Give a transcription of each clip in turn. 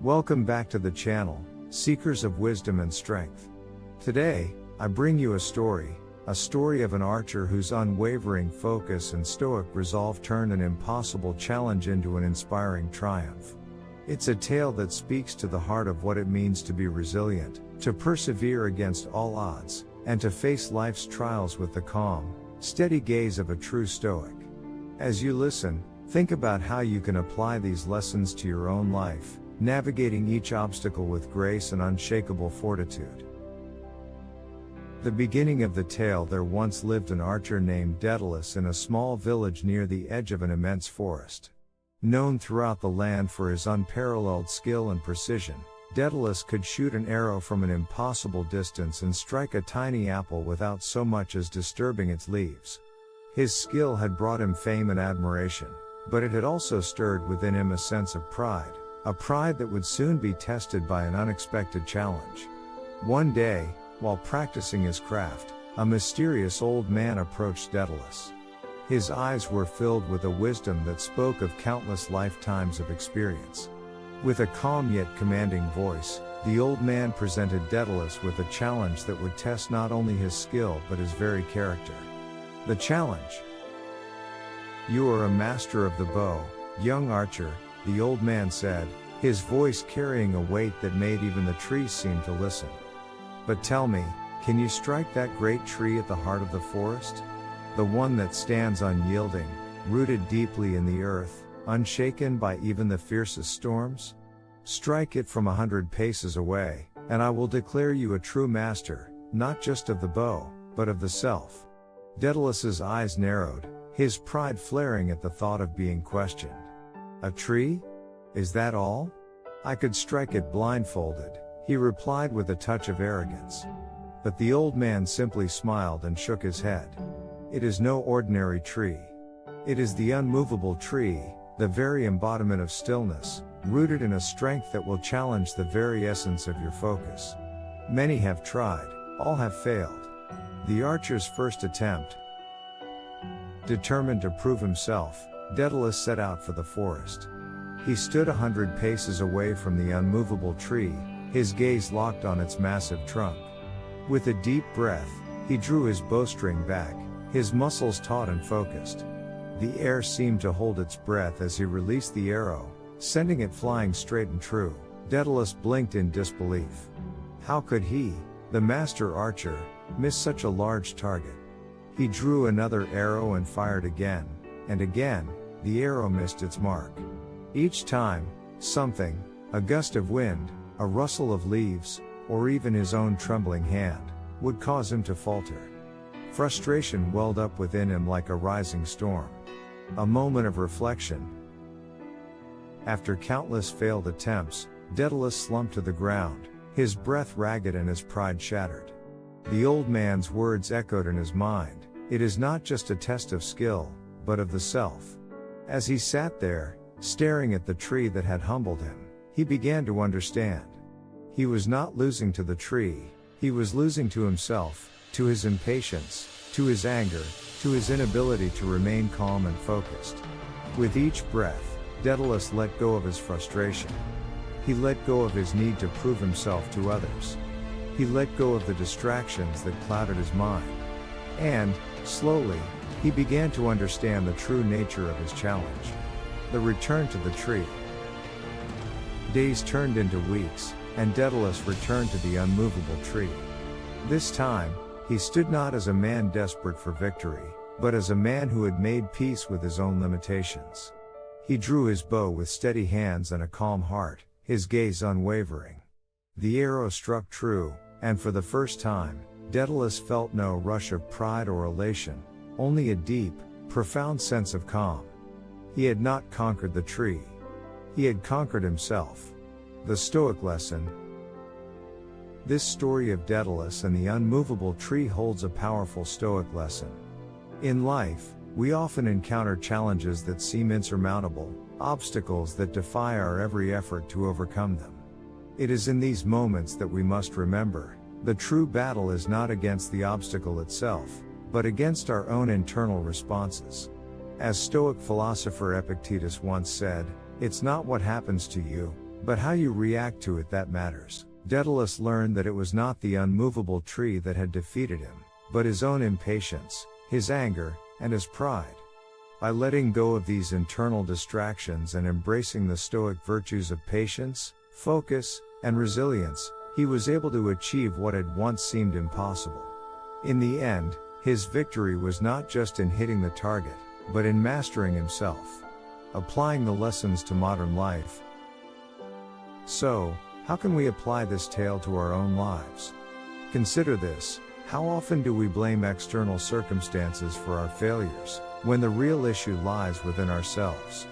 Welcome back to the channel, Seekers of Wisdom and Strength. Today, I bring you a story of an archer whose unwavering focus and stoic resolve turned an impossible challenge into an inspiring triumph. It's a tale that speaks to the heart of what it means to be resilient, to persevere against all odds, and to face life's trials with the calm, steady gaze of a true stoic. As you listen, think about how you can apply these lessons to your own life, navigating each obstacle with grace and unshakable fortitude. The beginning of the tale: there once lived an archer named Daedalus in a small village near the edge of an immense forest. Known throughout the land for his unparalleled skill and precision, Daedalus could shoot an arrow from an impossible distance and strike a tiny apple without so much as disturbing its leaves. His skill had brought him fame and admiration, but it had also stirred within him a sense of pride, a pride that would soon be tested by an unexpected challenge. One day, while practicing his craft, a mysterious old man approached Daedalus. His eyes were filled with a wisdom that spoke of countless lifetimes of experience. With a calm yet commanding voice, the old man presented Daedalus with a challenge that would test not only his skill but his very character. The challenge: "You are a master of the bow, young archer," the old man said, his voice carrying a weight that made even the trees seem to listen. "But tell me, can you strike that great tree at the heart of the forest? The one that stands unyielding, rooted deeply in the earth, unshaken by even the fiercest storms? Strike it from 100 paces away, and I will declare you a true master, not just of the bow, but of the self." Daedalus's eyes narrowed, his pride flaring at the thought of being questioned. "A tree? Is that all? I could strike it blindfolded," he replied with a touch of arrogance. But the old man simply smiled and shook his head. "It is no ordinary tree. It is the unmovable tree, the very embodiment of stillness, rooted in a strength that will challenge the very essence of your focus. Many have tried, all have failed. The archer's first attempt." Determined to prove himself, Daedalus set out for the forest. He stood 100 paces away from the unmovable tree, his gaze locked on its massive trunk. With a deep breath, he drew his bowstring back, his muscles taut and focused. The air seemed to hold its breath as he released the arrow, sending it flying straight and true. Daedalus blinked in disbelief. How could he, the master archer, miss such a large target? He drew another arrow and fired again, and again, the arrow missed its mark. Each time, something, a gust of wind, a rustle of leaves, or even his own trembling hand, would cause him to falter. Frustration welled up within him like a rising storm. A moment of reflection. After countless failed attempts, Daedalus slumped to the ground, his breath ragged and his pride shattered. The old man's words echoed in his mind: "It is not just a test of skill, but of the self." As he sat there, staring at the tree that had humbled him, he began to understand. He was not losing to the tree, he was losing to himself, to his impatience, to his anger, to his inability to remain calm and focused. With each breath, Daedalus let go of his frustration. He let go of his need to prove himself to others. He let go of the distractions that clouded his mind. And, slowly, he began to understand the true nature of his challenge. The return to the tree. Days turned into weeks, and Daedalus returned to the unmovable tree. This time, he stood not as a man desperate for victory, but as a man who had made peace with his own limitations. He drew his bow with steady hands and a calm heart, his gaze unwavering. The arrow struck true, and for the first time, Daedalus felt no rush of pride or elation, only a deep, profound sense of calm. He had not conquered the tree. He had conquered himself. The Stoic lesson. This story of Daedalus and the unmovable tree holds a powerful Stoic lesson. In life, we often encounter challenges that seem insurmountable, obstacles that defy our every effort to overcome them. It is in these moments that we must remember, the true battle is not against the obstacle itself, but against our own internal responses. As Stoic philosopher Epictetus once said, "It's not what happens to you, But how you react to it that matters. Daedalus learned that it was not the unmovable tree that had defeated him, but his own impatience, his anger, and his pride. By letting go of these internal distractions and embracing the Stoic virtues of patience, focus, and resilience, he was able to achieve what had once seemed impossible. In the end, his victory was not just in hitting the target, but in mastering himself. Applying the lessons to modern life. So, how can we apply this tale to our own lives? Consider this: how often do we blame external circumstances for our failures, when the real issue lies within ourselves?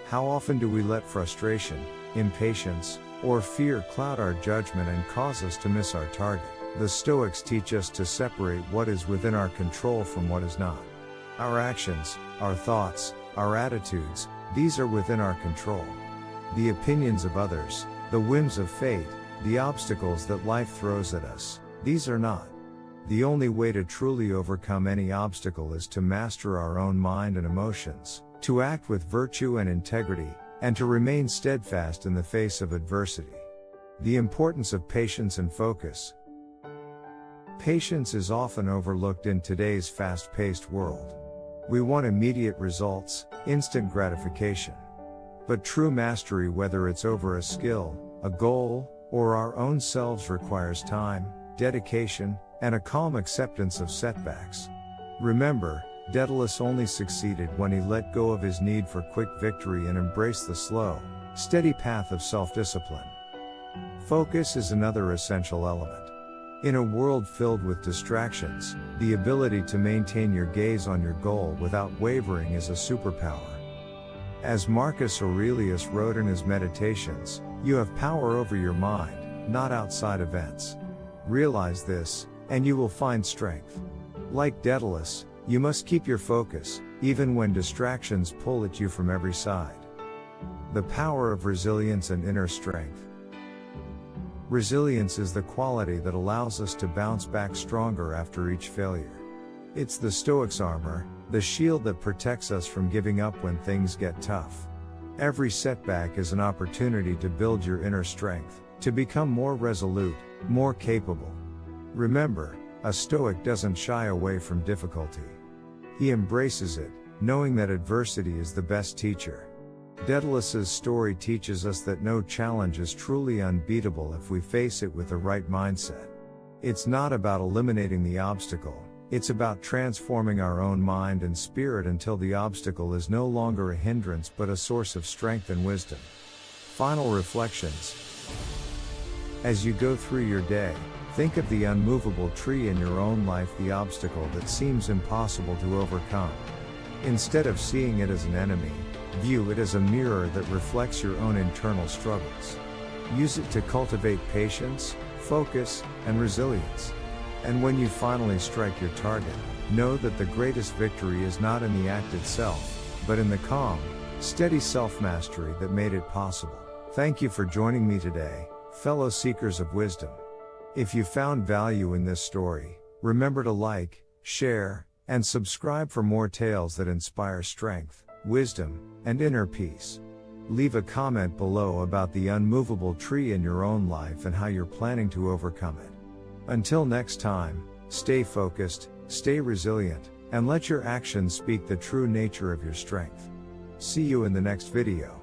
How often do we let frustration, impatience, or fear cloud our judgment and cause us to miss our target? The Stoics teach us to separate what is within our control from what is not. Our actions, our thoughts, our attitudes, these are within our control. The opinions of others, the whims of fate, the obstacles that life throws at us, these are not. The only way to truly overcome any obstacle is to master our own mind and emotions, to act with virtue and integrity, and to remain steadfast in the face of adversity. The importance of patience and focus. Patience is often overlooked in today's fast-paced world. We want immediate results, instant gratification. But true mastery, whether it's over a skill, a goal, or our own selves, requires time, dedication, and a calm acceptance of setbacks. Remember, Daedalus only succeeded when he let go of his need for quick victory and embraced the slow, steady path of self-discipline. Focus is another essential element. In a world filled with distractions, the ability to maintain your gaze on your goal without wavering is a superpower. As Marcus Aurelius wrote in his Meditations, you have power over your mind, not outside events. Realize this, and you will find strength. Like Daedalus, you must keep your focus, even when distractions pull at you from every side. The power of resilience and inner strength. Resilience is the quality that allows us to bounce back stronger after each failure. It's the Stoic's armor, the shield that protects us from giving up when things get tough. Every setback is an opportunity to build your inner strength, to become more resolute, more capable. Remember, a Stoic doesn't shy away from difficulty. He embraces it, knowing that adversity is the best teacher. Daedalus's story teaches us that no challenge is truly unbeatable if we face it with the right mindset. It's not about eliminating the obstacle, it's about transforming our own mind and spirit until the obstacle is no longer a hindrance but a source of strength and wisdom. Final reflections. As you go through your day, think of the unmovable tree in your own life, the obstacle that seems impossible to overcome. Instead of seeing it as an enemy, view it as a mirror that reflects your own internal struggles. Use it to cultivate patience, focus, and resilience. And when you finally strike your target, know that the greatest victory is not in the act itself, but in the calm, steady self-mastery that made it possible. Thank you for joining me today, fellow seekers of wisdom. If you found value in this story, remember to like, share, and subscribe for more tales that inspire strength, wisdom, and inner peace. Leave a comment below about the unmovable tree in your own life and how you're planning to overcome it. Until next time, stay focused, stay resilient, and let your actions speak the true nature of your strength. See you in the next video.